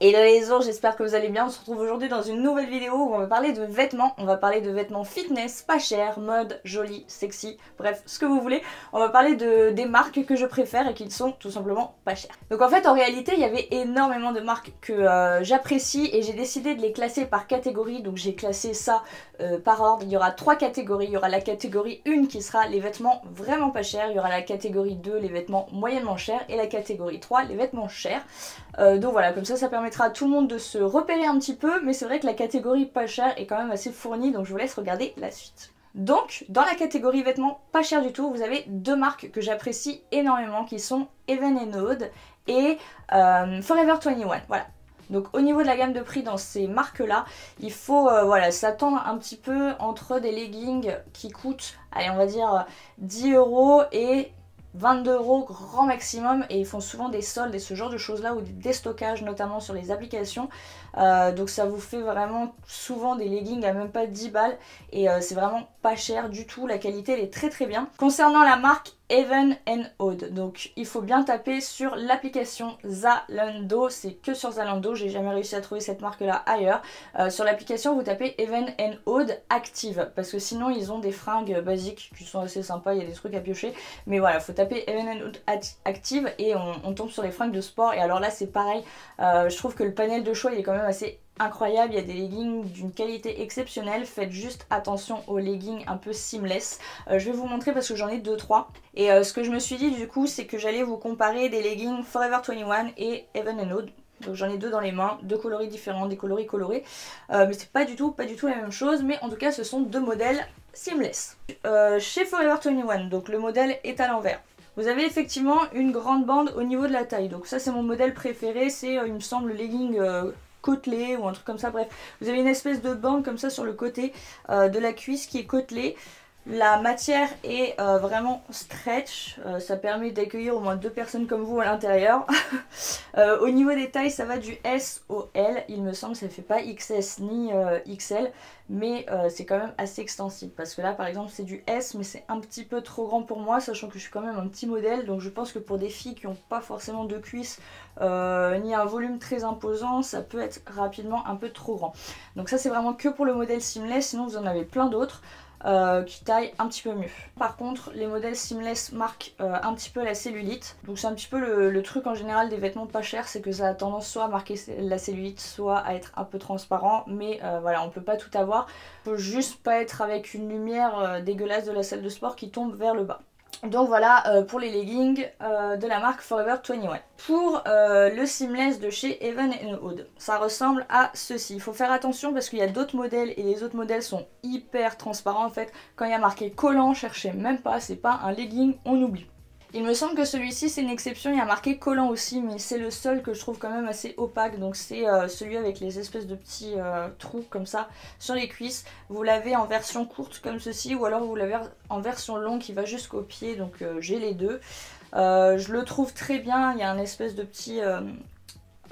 Hello les gens, j'espère que vous allez bien. On se retrouve aujourd'hui dans une nouvelle vidéo où on va parler de vêtements. On va parler de vêtements fitness, pas chers, mode, joli, sexy, bref, ce que vous voulez. On va parler des marques que je préfère et qui sont tout simplement pas chères. Donc en fait, en réalité, il y avait énormément de marques que j'apprécie et j'ai décidé de les classer par catégorie. Donc j'ai classé ça par ordre. Il y aura 3 catégories. Il y aura la catégorie 1 qui sera les vêtements vraiment pas chers. Il y aura la catégorie 2, les vêtements moyennement chers. Et la catégorie 3, les vêtements chers. Donc voilà, comme ça permettra à tout le monde de se repérer un petit peu, mais c'est vrai que la catégorie pas cher est quand même assez fournie, donc je vous laisse regarder la suite. Donc, dans la catégorie vêtements pas cher du tout, vous avez 2 marques que j'apprécie énormément, qui sont Even & Odd et Forever 21. Voilà. Donc au niveau de la gamme de prix dans ces marques-là, il faut voilà, s'attendre un petit peu entre des leggings qui coûtent, allez on va dire 10 € et 22 € grand maximum, et ils font souvent des soldes et ce genre de choses là, ou des déstockages notamment sur les applications. Donc ça vous fait vraiment souvent des leggings à même pas 10 balles et c'est vraiment pas cher du tout, la qualité elle est très très bien. Concernant la marque Even & Odd, donc il faut bien taper sur l'application Zalando, c'est que sur Zalando, j'ai jamais réussi à trouver cette marque là ailleurs. Sur l'application vous tapez Even & Odd Active, parce que sinon ils ont des fringues basiques qui sont assez sympas, il y a des trucs à piocher, mais voilà, faut taper Even & Odd Active et on tombe sur les fringues de sport. Et alors là c'est pareil, je trouve que le panel de choix il est quand même assez incroyable, il y a des leggings d'une qualité exceptionnelle. Faites juste attention aux leggings un peu seamless. Je vais vous montrer parce que j'en ai 2-3. Et ce que je me suis dit du coup, c'est que j'allais vous comparer des leggings Forever 21 et Even & Odd. Donc j'en ai 2 dans les mains, 2 coloris différents, des coloris colorés. Mais c'est pas du tout la même chose. Mais en tout cas, ce sont 2 modèles seamless. Chez Forever 21, donc le modèle est à l'envers. Vous avez effectivement une grande bande au niveau de la taille. Donc ça c'est mon modèle préféré, c'est il me semble le legging côtelé ou un truc comme ça. Bref, vous avez une espèce de bande comme ça sur le côté de la cuisse qui est côtelée. La matière est vraiment stretch, ça permet d'accueillir au moins 2 personnes comme vous à l'intérieur. Au niveau des tailles, ça va du S au L, il me semble, ça ne fait pas XS ni XL, mais c'est quand même assez extensible. Parce que là, par exemple, c'est du S, mais c'est un petit peu trop grand pour moi, sachant que je suis quand même un petit modèle. Donc je pense que pour des filles qui n'ont pas forcément de cuisses, ni un volume très imposant, ça peut être rapidement un peu trop grand. Donc ça, c'est vraiment que pour le modèle seamless, sinon vous en avez plein d'autres. Qui taille un petit peu mieux. Par contre, les modèles seamless marquent un petit peu la cellulite. Donc c'est un petit peu le truc en général des vêtements pas chers, c'est que ça a tendance soit à marquer la cellulite, soit à être un peu transparent. Mais voilà, on peut pas tout avoir. Faut juste pas être avec une lumière dégueulasse de la salle de sport qui tombe vers le bas. Donc voilà pour les leggings de la marque Forever 21. Pour le seamless de chez Even & Odd, ça ressemble à ceci. Il faut faire attention parce qu'il y a d'autres modèles et les autres modèles sont hyper transparents en fait. Quand il y a marqué collant, cherchez même pas, c'est pas un legging, on oublie. Il me semble que celui-ci c'est une exception, il y a marqué collant aussi, mais c'est le seul que je trouve quand même assez opaque. Donc c'est celui avec les espèces de petits trous comme ça sur les cuisses. Vous l'avez en version courte comme ceci, ou alors vous l'avez en version longue qui va jusqu'au pied, donc j'ai les deux. Je le trouve très bien, il y a un espèce de petit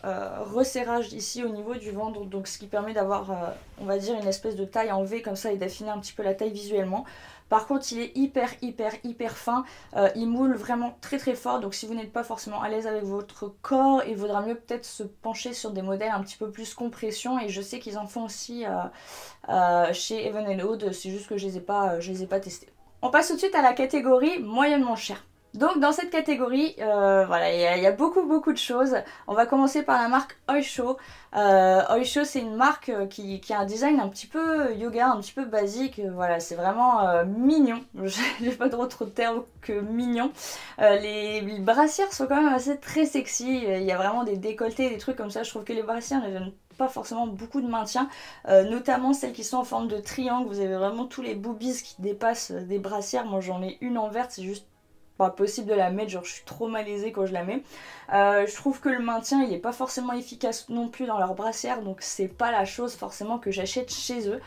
resserrage ici au niveau du ventre, donc ce qui permet d'avoir on va dire une espèce de taille en V comme ça et d'affiner un petit peu la taille visuellement. Par contre il est hyper fin, il moule vraiment très très fort, donc si vous n'êtes pas forcément à l'aise avec votre corps, il vaudra mieux peut-être se pencher sur des modèles un petit peu plus compression, et je sais qu'ils en font aussi chez Even & Odd, c'est juste que je les ai pas testés. On passe tout de suite à la catégorie moyennement cher. Donc dans cette catégorie, voilà, il y a beaucoup de choses. On va commencer par la marque Oysho. Oysho c'est une marque qui a un design un petit peu yoga, un petit peu basique. Voilà, c'est vraiment mignon. J'ai pas trop de termes que mignon. Les brassières sont quand même assez très sexy. Il y a vraiment des décolletés, des trucs comme ça. Je trouve que les brassières ne donnent pas forcément beaucoup de maintien, notamment celles qui sont en forme de triangle. Vous avez vraiment tous les boobies qui dépassent des brassières. Moi j'en ai une en verte, c'est juste pas possible de la mettre, genre je suis trop malaisée quand je la mets. Je trouve que le maintien il est pas forcément efficace non plus dans leur brassière, donc c'est pas la chose forcément que j'achète chez eux.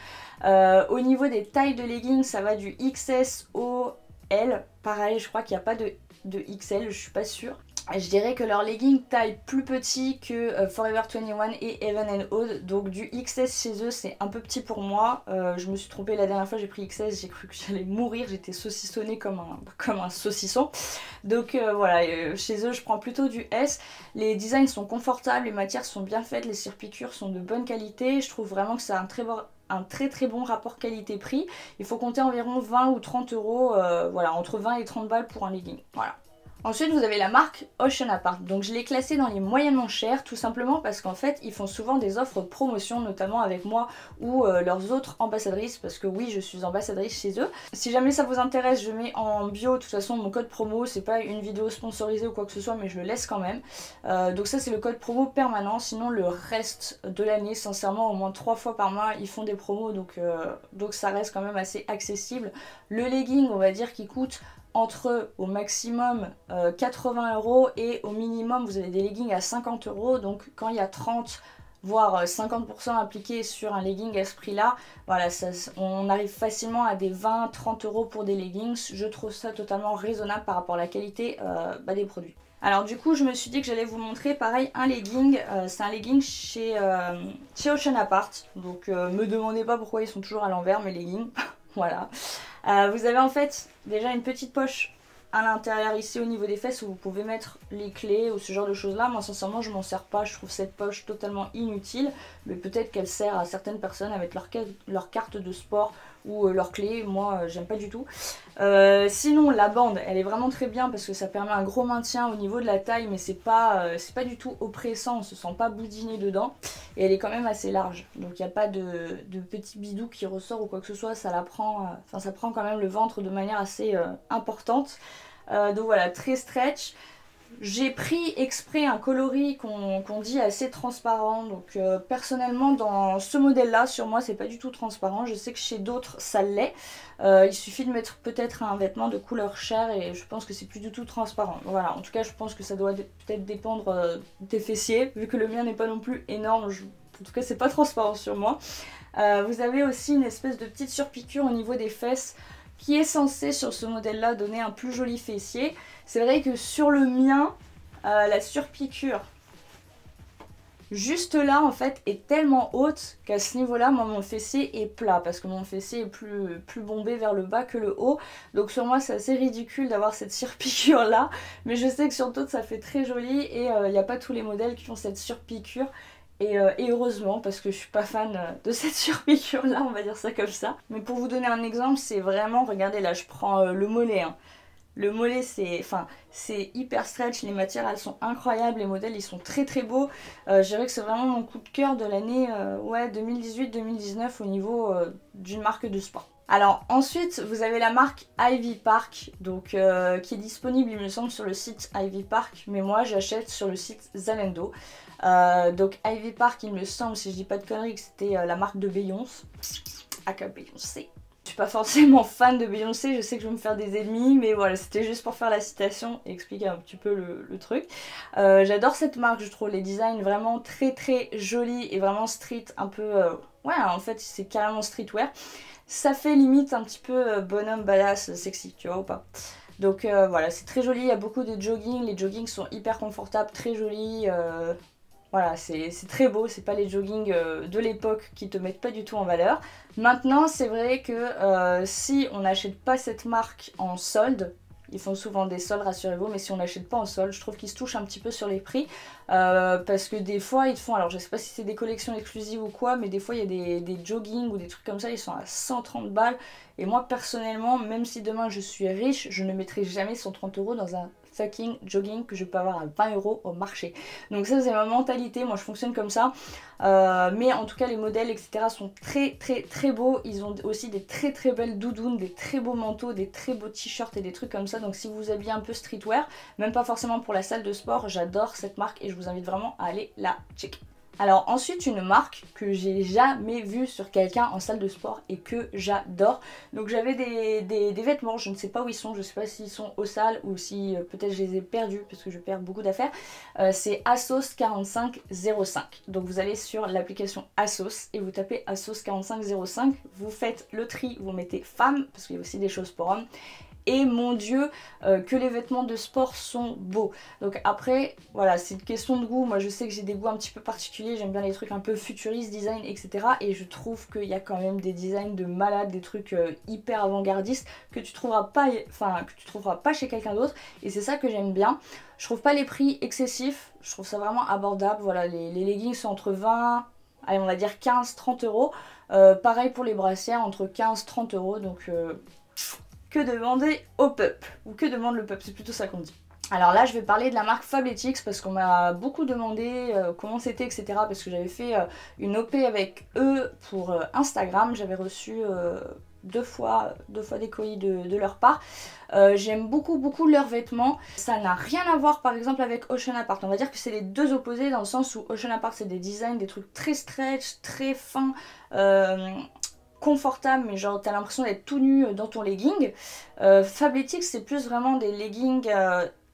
Au niveau des tailles de leggings, ça va du XS au L, pareil je crois qu'il n'y a pas de XL, je suis pas sûre. Je dirais que leurs leggings taille plus petit que Forever 21 et Heaven & Oud, donc du XS chez eux c'est un peu petit pour moi. Je me suis trompée la dernière fois, j'ai pris XS, j'ai cru que j'allais mourir, j'étais saucissonnée comme un saucisson. Donc voilà, chez eux je prends plutôt du S. Les designs sont confortables, les matières sont bien faites, les surpiqûres sont de bonne qualité. Je trouve vraiment que c'est un très bon rapport qualité-prix. Il faut compter environ 20 ou 30 euros, voilà, entre 20 et 30 balles pour un legging. Voilà. Ensuite vous avez la marque Ocean Apart, donc je l'ai classée dans les moyennement chers tout simplement parce qu'en fait ils font souvent des offres promotion, notamment avec moi ou leurs autres ambassadrices, parce que oui je suis ambassadrice chez eux. Si jamais ça vous intéresse, je mets en bio de toute façon mon code promo, c'est pas une vidéo sponsorisée ou quoi que ce soit mais je le laisse quand même. Donc ça c'est le code promo permanent, sinon le reste de l'année sincèrement au moins 3 fois par mois ils font des promos, donc ça reste quand même assez accessible. Le legging on va dire qu'il coûte entre au maximum 80 euros et au minimum vous avez des leggings à 50 euros, donc quand il y a 30 voire 50% appliqués sur un legging à ce prix là, voilà, on arrive facilement à des 20-30 euros pour des leggings. Je trouve ça totalement raisonnable par rapport à la qualité des produits. Alors du coup je me suis dit que j'allais vous montrer pareil un legging, c'est un legging chez Ocean Apart, donc me demandez pas pourquoi ils sont toujours à l'envers mes leggings, voilà. Vous avez en fait déjà une petite poche à l'intérieur ici au niveau des fesses où vous pouvez mettre les clés ou ce genre de choses là. Moi sincèrement je m'en sers pas, je trouve cette poche totalement inutile, mais peut-être qu'elle sert à certaines personnes à mettre leur carte de sport ou leurs clés. Moi j'aime pas du tout. Sinon la bande elle est vraiment très bien parce que ça permet un gros maintien au niveau de la taille, mais c'est pas du tout oppressant, on se sent pas boudiné dedans et elle est quand même assez large, donc il n'y a pas de petit bidou qui ressort ou quoi que ce soit, ça prend quand même le ventre de manière assez importante. Donc voilà, très stretch. J'ai pris exprès un coloris qu'on dit assez transparent, donc personnellement dans ce modèle là sur moi c'est pas du tout transparent, je sais que chez d'autres ça l'est, il suffit de mettre peut-être un vêtement de couleur chair et je pense que c'est plus du tout transparent. Voilà, en tout cas je pense que ça doit peut-être dépendre des fessiers, vu que le mien n'est pas non plus énorme, en tout cas c'est pas transparent sur moi. Vous avez aussi une espèce de petite surpiqûre au niveau des fesses qui est censé sur ce modèle là donner un plus joli fessier. C'est vrai que sur le mien, la surpiqûre juste là en fait est tellement haute qu'à ce niveau là moi mon fessier est plat parce que mon fessier est plus bombé vers le bas que le haut, donc sur moi c'est assez ridicule d'avoir cette surpiqûre là, mais je sais que sur d'autres ça fait très joli et il n'y a pas tous les modèles qui ont cette surpiqûre. Et heureusement parce que je suis pas fan de cette surpiqûre là, on va dire ça comme ça. Mais pour vous donner un exemple, c'est vraiment, regardez là je prends le mollet. Le mollet c'est hyper stretch, les matières elles sont incroyables, les modèles ils sont très beaux. Je dirais que c'est vraiment mon coup de cœur de l'année 2018-2019 au niveau d'une marque de sport. Alors ensuite vous avez la marque Ivy Park, donc qui est disponible il me semble sur le site Ivy Park, mais moi j'achète sur le site Zalando. Donc Ivy Park il me semble, si je dis pas de conneries, que c'était la marque de Beyoncé, aka Beyoncé. Je suis pas forcément fan de Beyoncé, je sais que je vais me faire des ennemis, mais voilà, c'était juste pour faire la citation et expliquer un petit peu le truc. J'adore cette marque, je trouve les designs vraiment très jolis et vraiment street, un peu... ouais, en fait c'est carrément streetwear. Ça fait limite un petit peu bonhomme badass sexy, tu vois ou pas? Donc voilà, c'est très joli, il y a beaucoup de jogging, les joggings sont hyper confortables, très jolis. Voilà, c'est très beau, c'est pas les joggings de l'époque qui te mettent pas du tout en valeur. Maintenant, c'est vrai que si on n'achète pas cette marque en solde, ils font souvent des soldes, rassurez-vous, mais si on n'achète pas en solde, je trouve qu'ils se touchent un petit peu sur les prix. Parce que des fois, ils te font, alors je sais pas si c'est des collections exclusives ou quoi, mais des fois, il y a des joggings ou des trucs comme ça, ils sont à 130 balles. Et moi, personnellement, même si demain je suis riche, je ne mettrai jamais 130 euros dans un fucking jogging que je peux avoir à 20 euros au marché. Donc ça c'est ma mentalité, moi je fonctionne comme ça. Mais en tout cas les modèles etc sont très beaux. Ils ont aussi des très belles doudounes, des très beaux manteaux, des très beaux t-shirts et des trucs comme ça. Donc si vous vous habillez un peu streetwear, même pas forcément pour la salle de sport, j'adore cette marque et je vous invite vraiment à aller la checker. Alors ensuite une marque que j'ai jamais vue sur quelqu'un en salle de sport et que j'adore. Donc j'avais des vêtements, je ne sais pas où ils sont, je ne sais pas s'ils sont aux salles ou si peut-être je les ai perdus parce que je perds beaucoup d'affaires. C'est Asos 4505. Donc vous allez sur l'application Asos et vous tapez Asos 4505, vous faites le tri, vous mettez femme parce qu'il y a aussi des choses pour hommes. et mon Dieu que les vêtements de sport sont beaux. Donc après voilà, c'est une question de goût. Moi je sais que j'ai des goûts un petit peu particuliers, j'aime bien les trucs un peu futuristes, design, etc. Et je trouve qu'il y a quand même des designs de malades, des trucs hyper avant-gardistes que tu trouveras pas chez quelqu'un d'autre, et c'est ça que j'aime bien. Je trouve pas les prix excessifs, je trouve ça vraiment abordable. Voilà, les leggings sont entre 20, allez on va dire 15-30 euros. Pareil pour les brassières, entre 15-30 euros. Donc que demander au pup, ou que demande le pup, c'est plutôt ça qu'on dit. Alors là je vais parler de la marque Fabletics parce qu'on m'a beaucoup demandé comment c'était, etc. Parce que j'avais fait une OP avec eux pour Instagram. J'avais reçu deux fois des colis de leur part. J'aime beaucoup leurs vêtements. Ça n'a rien à voir par exemple avec Ocean Apart. On va dire que c'est les deux opposés dans le sens où Ocean Apart c'est des designs, des trucs très stretch, très fins, confortable, mais genre t'as l'impression d'être tout nu dans ton legging. Fabletics c'est plus vraiment des leggings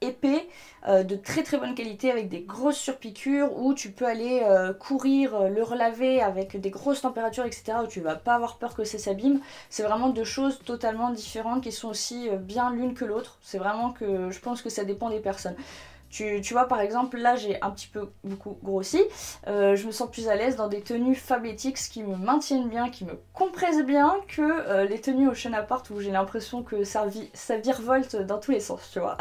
épais, de très bonne qualité avec des grosses surpiqûres où tu peux aller courir, le relaver avec des grosses températures, etc. où tu vas pas avoir peur que ça s'abîme. C'est vraiment deux choses totalement différentes qui sont aussi bien l'une que l'autre. C'est vraiment que je pense que ça dépend des personnes. Tu vois par exemple là j'ai un petit peu beaucoup grossi, je me sens plus à l'aise dans des tenues Fabletics qui me maintiennent bien, qui me compressent bien que les tenues Ocean Apart où j'ai l'impression que ça virevolte dans tous les sens, tu vois.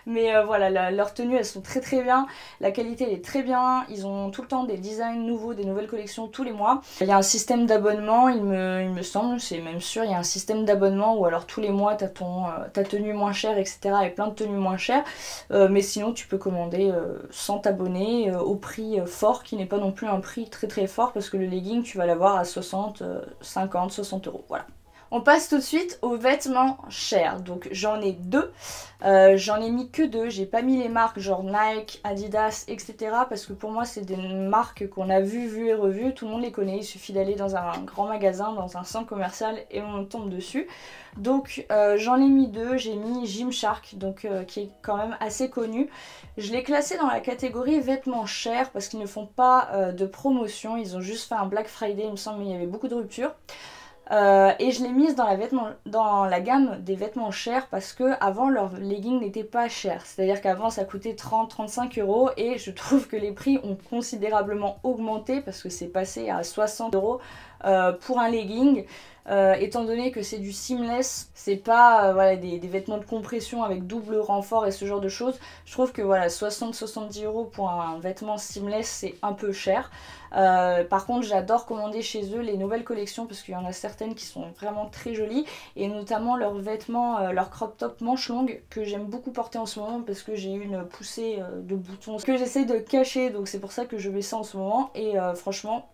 Mais voilà, leurs tenues elles sont très bien, la qualité elle est très bien, ils ont tout le temps des designs nouveaux, des nouvelles collections tous les mois. Il y a un système d'abonnement, il me semble, c'est même sûr, il y a un système d'abonnement où alors tous les mois t'as ta tenue moins chère, etc. et plein de tenues moins chères, mais sinon tu peux commander sans t'abonner au prix fort qui n'est pas non plus un prix très fort parce que le legging tu vas l'avoir à 60, 50, 60 euros, voilà. On passe tout de suite aux vêtements chers. Donc j'en ai deux. J'en ai mis que deux. J'ai pas mis les marques genre Nike, Adidas, etc. Parce que pour moi c'est des marques qu'on a vues et revues. Tout le monde les connaît. Il suffit d'aller dans un grand magasin, dans un centre commercial et on tombe dessus. Donc j'en ai mis deux. J'ai mis Gymshark, donc qui est quand même assez connu. Je l'ai classé dans la catégorie vêtements chers parce qu'ils ne font pas de promotion. Ils ont juste fait un Black Friday, il me semble, mais il y avait beaucoup de ruptures. Et je l'ai mise dans la gamme des vêtements chers parce que avant leurs leggings n'étaient pas chers. C'est-à-dire qu'avant ça coûtait 30-35 euros et je trouve que les prix ont considérablement augmenté parce que c'est passé à 60 euros pour un legging. Étant donné que c'est du seamless, c'est pas voilà, des vêtements de compression avec double renfort et ce genre de choses, je trouve que voilà, 60-70 euros pour un vêtement seamless c'est un peu cher. Par contre j'adore commander chez eux les nouvelles collections parce qu'il y en a certaines qui sont vraiment très jolies et notamment leurs vêtements, leurs crop top manches longues que j'aime beaucoup porter en ce moment parce que j'ai une poussée de boutons que j'essaie de cacher, donc c'est pour ça que je mets ça en ce moment et franchement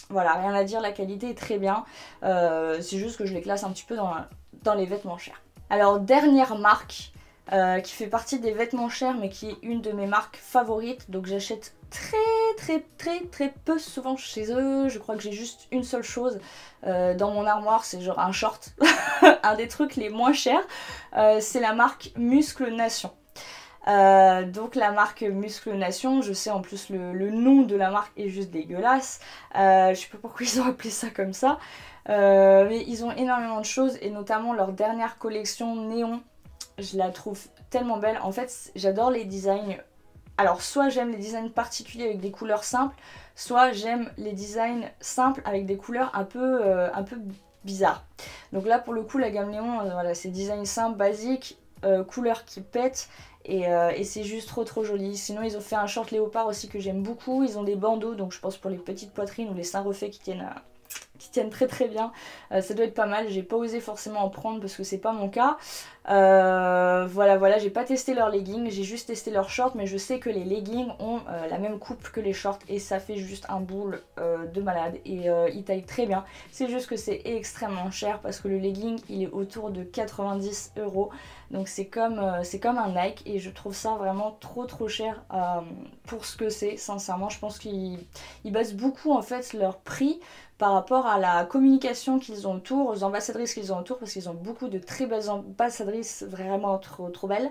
voilà, rien à dire, la qualité est très bien, c'est juste que je les classe un petit peu dans les vêtements chers. Alors dernière marque qui fait partie des vêtements chers mais qui est une de mes marques favorites, donc j'achète très peu souvent chez eux. Je crois que j'ai juste une seule chose dans mon armoire, c'est genre un short, un des trucs les moins chers, c'est la marque Muscle Nation. Donc la marque Muscle Nation, je sais en plus le nom de la marque est juste dégueulasse, je sais pas pourquoi ils ont appelé ça comme ça, mais ils ont énormément de choses et notamment leur dernière collection néon, je la trouve tellement belle. En fait j'adore les designs, alors soit j'aime les designs particuliers avec des couleurs simples, soit j'aime les designs simples avec des couleurs un peu bizarres. Donc là pour le coup la gamme néon, voilà, c'est design simple, basique, couleurs qui pètent. Et c'est juste trop joli. Sinon ils ont fait un short léopard aussi que j'aime beaucoup. Ils ont des bandeaux, donc je pense pour les petites poitrines ou les seins refaits qui tiennent très bien. Ça doit être pas mal. J'ai pas osé forcément en prendre parce que c'est pas mon cas. Voilà, j'ai pas testé leurs leggings, j'ai juste testé leurs shorts, mais je sais que les leggings ont la même coupe que les shorts et ça fait juste un boule de malade et ils taillent très bien. C'est juste que c'est extrêmement cher parce que le legging il est autour de 90 euros, donc c'est comme un Nike et je trouve ça vraiment trop cher pour ce que c'est. Sincèrement je pense qu'ils basent beaucoup en fait leur prix par rapport à la communication qu'ils ont autour, aux ambassadrices qu'ils ont autour, parce qu'ils ont beaucoup de très belles ambassadrices ambassadrices vraiment trop belles.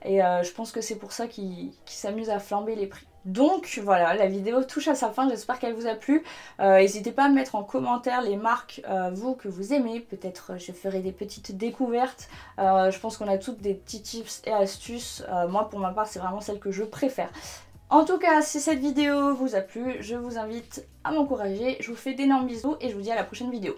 Et je pense que c'est pour ça qu'ils s'amusent à flamber les prix. Donc voilà, la vidéo touche à sa fin, j'espère qu'elle vous a plu. N'hésitez pas à mettre en commentaire les marques, vous, que vous aimez. Peut-être je ferai des petites découvertes. Je pense qu'on a toutes des petits tips et astuces. Moi, pour ma part, c'est vraiment celle que je préfère. En tout cas, si cette vidéo vous a plu, je vous invite à m'encourager. Je vous fais d'énormes bisous et je vous dis à la prochaine vidéo.